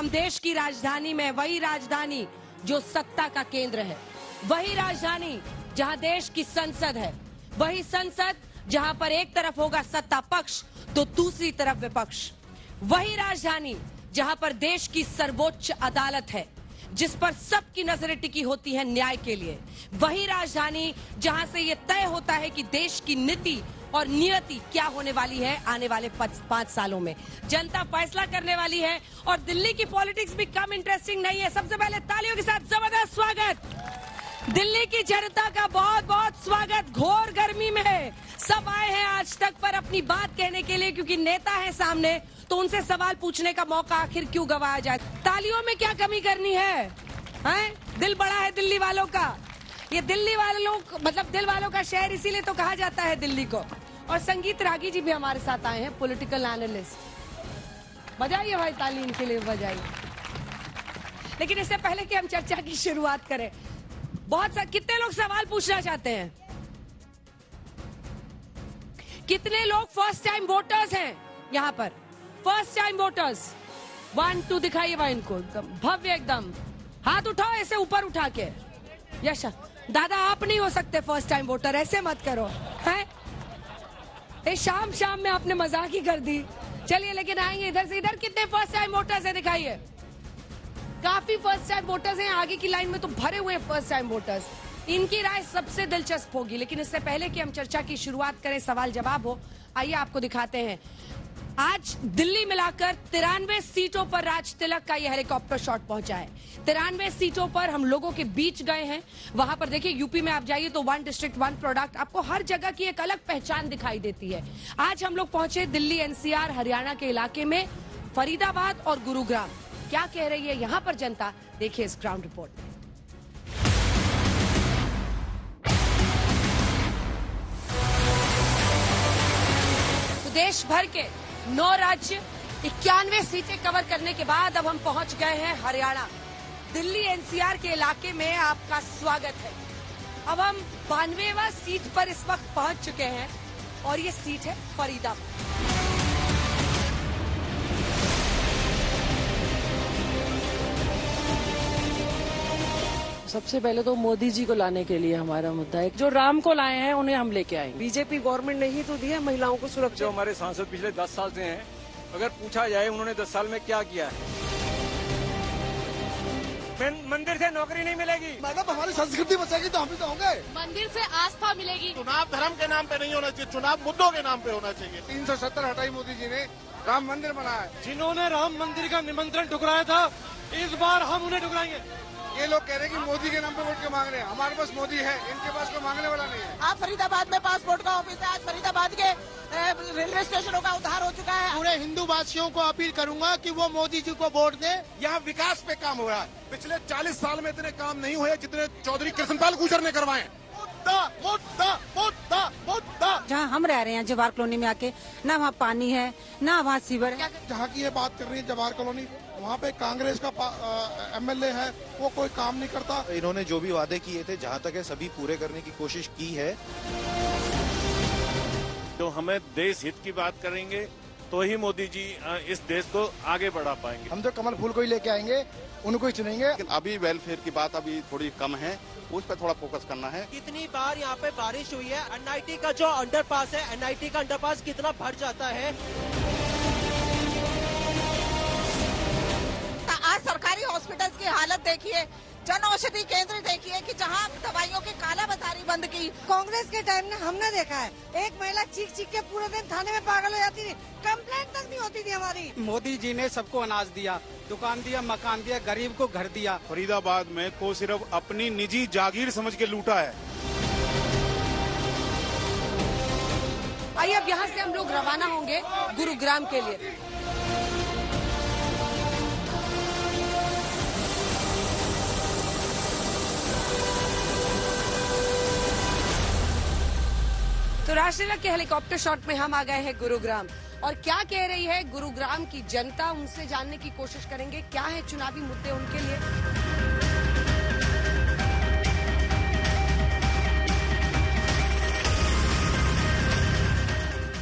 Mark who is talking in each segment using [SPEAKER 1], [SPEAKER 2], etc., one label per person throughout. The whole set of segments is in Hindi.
[SPEAKER 1] हम देश की राजधानी में, वही राजधानी जो सत्ता का केंद्र है, वही राजधानी जहां देश की संसद है, वही संसद जहां पर एक तरफ होगा सत्ता पक्ष तो दूसरी तरफ विपक्ष, वही राजधानी जहां पर देश की सर्वोच्च अदालत है जिस पर सबकी नजरें टिकी होती हैं न्याय के लिए, वही राजधानी जहां से ये तय होता है कि देश की नीति और नियति क्या होने वाली है आने वाले 5 सालों में। जनता फैसला करने वाली है और दिल्ली की पॉलिटिक्स भी कम इंटरेस्टिंग नहीं है। सबसे पहले तालियों के साथ जबरदस्त स्वागत, दिल्ली की जनता का बहुत बहुत स्वागत। घोर गर्मी में सब आए हैं आज तक पर अपनी बात कहने के लिए, क्योंकि नेता है सामने तो उनसे सवाल पूछने का मौका आखिर क्यों गवाया जाए। तालियों में क्या कमी करनी है, हैं? दिल बड़ा है दिल्ली वालों का। ये दिल्ली वालों मतलब दिल वालों का शहर इसीलिए तो कहा जाता है दिल्ली को। और संगीत रागी जी भी हमारे साथ आए हैं, पॉलिटिकल एनालिस्ट। बजाइए भाई ताली इनके लिए, बजाइए। लेकिन इससे पहले कि हम चर्चा की शुरुआत करें, कितने लोग सवाल पूछना चाहते हैं? कितने लोग फर्स्ट टाइम वोटर्स हैं यहाँ पर? फर्स्ट टाइम वोटर्स 1 2 दिखाइए भाई इनको, एकदम भव्य, एकदम हाथ उठाओ ऐसे ऊपर उठा के। यश दादा आप नहीं हो सकते फर्स्ट टाइम वोटर, ऐसे मत करो हैं। शाम शाम में आपने मजाक ही कर दी। चलिए लेकिन आएंगे इधर से। इधर कितने फर्स्ट टाइम वोटर्स हैं दिखाइए। काफी फर्स्ट टाइम वोटर्स हैं, आगे की लाइन में तो भरे हुए फर्स्ट टाइम वोटर्स। इनकी राय सबसे दिलचस्प होगी। लेकिन इससे पहले कि हम चर्चा की शुरुआत करें, सवाल जवाब हो, आइए आपको दिखाते हैं। आज दिल्ली मिलाकर 93 सीटों पर राज तिलक का यह हेलीकॉप्टर शॉट पहुंचा है। 93 सीटों पर हम लोगों के बीच गए हैं। वहां पर देखिए यूपी में आप जाइए तो 1 डिस्ट्रिक्ट 1 प्रोडक्ट, आपको हर जगह की एक अलग पहचान दिखाई देती है। आज हम लोग पहुंचे दिल्ली एनसीआर हरियाणा के इलाके में, फरीदाबाद और गुरुग्राम। क्या कह रही है यहाँ पर जनता, देखिए इस ग्राउंड रिपोर्ट में। तो देश भर के 9 राज्य 91 सीटें कवर करने के बाद अब हम पहुंच गए हैं हरियाणा। दिल्ली एनसीआर के इलाके में आपका स्वागत है। अब हम 92वां सीट पर इस वक्त पहुंच चुके हैं और ये सीट है फरीदाबाद।
[SPEAKER 2] सबसे पहले तो मोदी जी को लाने के लिए हमारा मुद्दा है। जो राम को लाए हैं उन्हें हम लेके आएंगे। बीजेपी गवर्नमेंट ने ही तो दिया महिलाओं को सुरक्षा।
[SPEAKER 3] जो हमारे सांसद पिछले 10 साल से हैं, अगर पूछा जाए उन्होंने 10 साल में क्या किया है। मंदिर से नौकरी नहीं मिलेगी।
[SPEAKER 4] मैडम हमारी संस्कृति बचेगी तो हम भी तो होंगे।
[SPEAKER 1] मंदिर से आस्था मिलेगी।
[SPEAKER 4] चुनाव धर्म के नाम पे नहीं होना चाहिए, चुनाव मुद्दों के नाम पे होना चाहिए। 370 हटाई मोदी जी ने, राम मंदिर बनाया।
[SPEAKER 5] जिन्होंने राम मंदिर का निमंत्रण ठुकराया था, इस बार हम उन्हें ठुकराएंगे।
[SPEAKER 4] ये लोग कह रहे हैं कि मोदी के नाम पे वोट क्यों मांग रहे हैं। हमारे पास मोदी है, इनके पास कोई मांगने वाला नहीं है।
[SPEAKER 6] आप फरीदाबाद में पासपोर्ट का ऑफिस है। आज फरीदाबाद के रेलवे स्टेशनों का उद्धार हो चुका है।
[SPEAKER 7] पूरे हिंदू वासियों को अपील करूंगा कि वो मोदी जी को वोट दें।
[SPEAKER 4] यहाँ विकास पे काम हो रहा है। पिछले 40 साल में इतने काम नहीं हुए जितने चौधरी कृष्णपाल गुर्जर ने करवाए। मुद्दा मुद्दा मुद्दा मुद्दा।
[SPEAKER 6] जहाँ हम रह रहे हैं जवाहर कॉलोनी में आके, ना वहाँ पानी है ना वहाँ सीवर है।
[SPEAKER 4] जहाँ की ये बात कर रही है जवाहर कॉलोनी, वहाँ पे कांग्रेस का एमएलए है, वो कोई काम नहीं करता।
[SPEAKER 8] इन्होंने जो भी वादे किए थे, जहाँ तक है सभी पूरे करने की कोशिश की है।
[SPEAKER 9] तो हमें देश हित की बात करेंगे तो ही मोदी जी इस देश को आगे बढ़ा पाएंगे।
[SPEAKER 4] हम तो कमल फूल को ही लेके आएंगे, उनको ही चुनेंगे।
[SPEAKER 8] अभी वेलफेयर की बात अभी थोड़ी कम है, उस पर थोड़ा फोकस करना है।
[SPEAKER 7] कितनी बार यहाँ पे बारिश हुई है। एनआईटी का जो अंडरपास है, एनआईटी का अंडरपास कितना भर जाता है।
[SPEAKER 6] आज सरकारी हॉस्पिटल्स की हालत देखिए, जन औषधि केंद्र देखिए कि जहाँ दवाइयों की कालाबाजारी बंद की।
[SPEAKER 10] कांग्रेस के टाइम में हमने देखा है, एक महिला चीख चीख के पूरे दिन थाने में पागल हो जाती थी, कंप्लेंट तक नहीं होती थी हमारी।
[SPEAKER 5] मोदी जी ने सबको अनाज दिया, दुकान दिया, मकान दिया, गरीब को घर दिया।
[SPEAKER 9] फरीदाबाद में को सिर्फ अपनी निजी जागीर समझ के लूटा है।
[SPEAKER 1] आइए अब यहाँ से हम लोग रवाना होंगे गुरुग्राम के लिए। तो राज तिलक के हेलीकॉप्टर शॉट में हम आ गए हैं गुरुग्राम। और क्या कह रही है गुरुग्राम की जनता, उनसे जानने की कोशिश करेंगे क्या है चुनावी मुद्दे उनके लिए।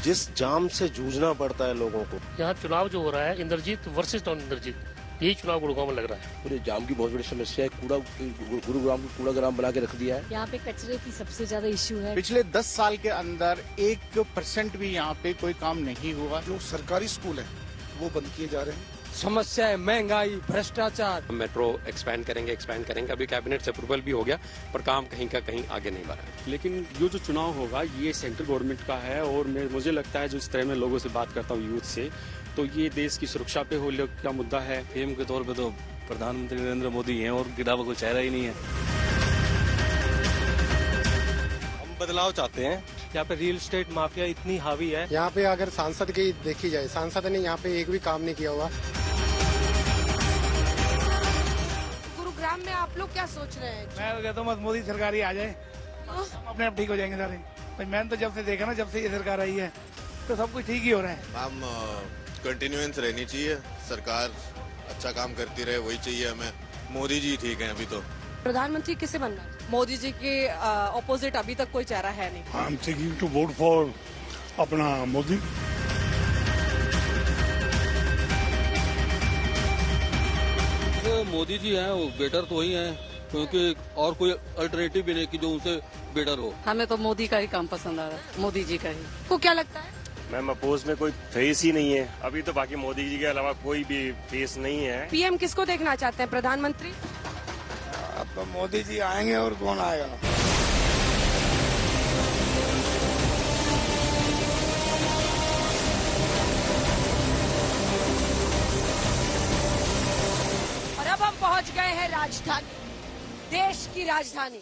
[SPEAKER 8] जिस जाम से जूझना पड़ता है लोगों को।
[SPEAKER 5] यहाँ चुनाव जो हो रहा है, इंद्रजीत वर्सेस नॉन इंद्रजीत,
[SPEAKER 11] यही चुनाव गुड़गांव में लग रहा है।
[SPEAKER 12] पूरे जाम की बहुत बड़ी समस्या है। गुरुग्राम को कूड़ाग्राम बना के रख दिया है।
[SPEAKER 2] यहाँ पे कचरे की सबसे ज्यादा इश्यू है।
[SPEAKER 13] पिछले 10 साल के अंदर 1% भी यहाँ पे कोई काम नहीं हुआ।
[SPEAKER 4] जो सरकारी स्कूल है वो बंद किए जा रहे हैं।
[SPEAKER 5] समस्या है महंगाई, भ्रष्टाचार।
[SPEAKER 11] मेट्रो एक्सपैंड करेंगे। अभी कैबिनेट से अप्रूवल भी हो गया, पर काम कहीं का कहीं आगे नहीं बढ़ा है।
[SPEAKER 14] लेकिन ये जो चुनाव होगा ये सेंट्रल गवर्नमेंट का है, और मुझे लगता है जो इस तरह मैं लोगों से बात करता हूँ यूथ से, तो ये देश की सुरक्षा पे हो का मुद्दा है।
[SPEAKER 12] पीएम के तौर पे तो प्रधानमंत्री नरेंद्र मोदी हैं और गिरा हुआ कोई चेहरा ही नहीं है।
[SPEAKER 3] हम बदलाव चाहते हैं।
[SPEAKER 7] यहाँ पे रियल एस्टेट माफिया इतनी हावी है।
[SPEAKER 13] यहाँ पे अगर सांसद की देखी जाए, सांसद ने यहाँ पे एक भी काम नहीं किया हुआ।
[SPEAKER 1] गुरुग्राम में आप लोग क्या सोच रहे हैं?
[SPEAKER 13] मैं कहता हूँ मोदी सरकार ही आ जाए, अपने आप ठीक हो जाएंगे सारे। भाई मैंने तो जब से देखा ना, जब से ये सरकार आई है तो सब कुछ ठीक ही हो रहा है।
[SPEAKER 8] मैम कंटिन्यूएंस रहनी चाहिए, सरकार अच्छा काम करती रहे, वही चाहिए हमें। मोदी जी ठीक है अभी तो।
[SPEAKER 1] प्रधानमंत्री किसे बनना?
[SPEAKER 2] मोदी जी के ऑपोजिट अभी तक कोई चेहरा है नहीं।
[SPEAKER 13] I am taking to vote for अपना मोदी।
[SPEAKER 12] मोदी जी हैं वो बेटर तो वही हैं, क्योंकि और कोई अल्टरनेटिव भी नहीं कि जो उनसे बेटर हो।
[SPEAKER 2] हमें तो मोदी का ही काम पसंद आ रहा है, मोदी जी का ही।
[SPEAKER 1] को क्या लगता है?
[SPEAKER 14] मैम अपोज में कोई फेस ही नहीं है अभी तो, बाकी मोदी जी के अलावा कोई भी फेस नहीं है।
[SPEAKER 1] पीएम किसको देखना चाहते हैं? प्रधानमंत्री?
[SPEAKER 13] अब मोदी जी आएंगे और कौन आएगा?
[SPEAKER 1] और अब हम पहुंच गए हैं राजधानी, देश की राजधानी